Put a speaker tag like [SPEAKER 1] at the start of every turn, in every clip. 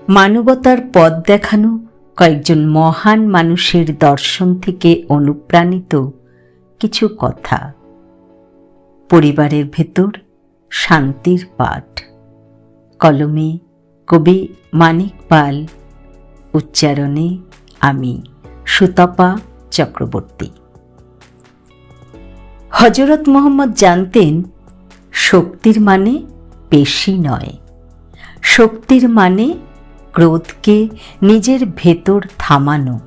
[SPEAKER 1] মানবতার পথ দেখানো কয়েকজন মহান মানুষের দর্শন থেকে অনুপ্রাণিত কিছু কথা। পরিবারের ভেতর শান্তির পাঠ। কলমে কবি মানিক পাল, উচ্চারণে আমি সুতপা চক্রবর্তী। হযরত মুহাম্মদ জানতেন, শক্তির মানে পেশি নয়, শক্তির মানে ক্রোধকে নিজের ভেতর থামানো।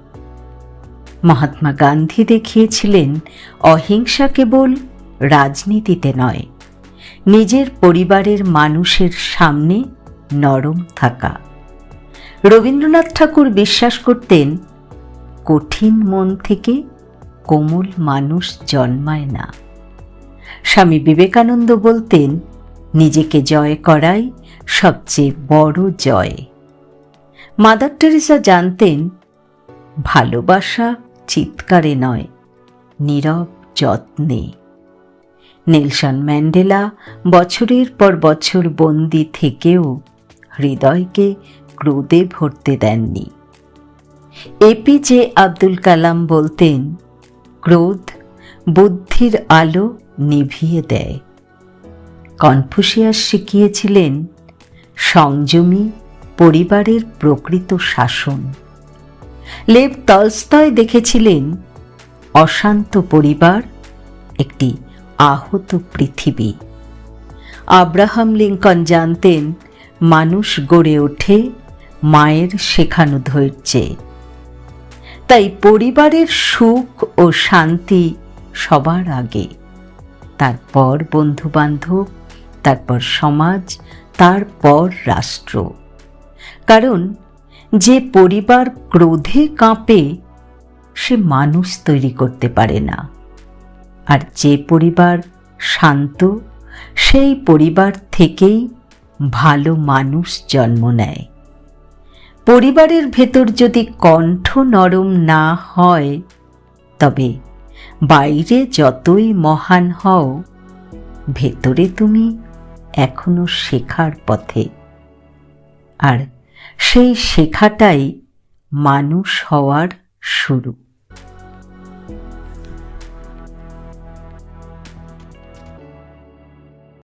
[SPEAKER 1] মহাত্মা গান্ধী দেখিয়েছিলেন, অহিংসা কেবল রাজনীতিতে নয়, নিজের পরিবারের মানুষের সামনে নরম থাকা। রবীন্দ্রনাথ ঠাকুর বিশ্বাস করতেন, কঠিন মন থেকে কোমল মানুষ জন্মায় না। স্বামী বিবেকানন্দ বলতেন, নিজেকে জয় করাই সবচেয়ে বড় জয়। মাদার টেরেসা জানতেন, ভালোবাসা চিৎকারে নয়, নীরব যত্নে। নেলসন ম্যান্ডেলা বছরের পর বছর বন্দী থেকেও হৃদয়কে ক্রোধে ভরতে দেননি। এপিজে আব্দুল কালাম বলতেন, ক্রোধ বুদ্ধির আলো নিভিয়ে দেয়। কনফুসিয়াস শিখিয়েছিলেন, সংযমী পরিবারের প্রকৃত শাসন। লেভ তলস্তয় দেখেছিলেন, অশান্ত পরিবার একটি আহত পৃথিবী। আব্রাহাম লিঙ্কন জানতেন, মানুষ গড়ে ওঠে মায়ের শেখানো ধৈর্যে। তাই পরিবারের সুখ ও শান্তি সবার আগে, তারপর বন্ধুবান্ধব, তারপর সমাজ, তারপর রাষ্ট্র। কারণ যে পরিবার ক্রোধে কাঁপে সে মানুষ তৈরি করতে পারে না, আর যে পরিবার শান্ত সেই পরিবার থেকেই ভালো মানুষ জন্ম নেয়। পরিবারের ভেতর যদি কণ্ঠ নরম না হয়, তবে বাইরে যতই মহান হও, ভেতরে তুমি এখনো শেখার পথে। আর সেই শেখাটাই মানুষ হওয়ার শুরু।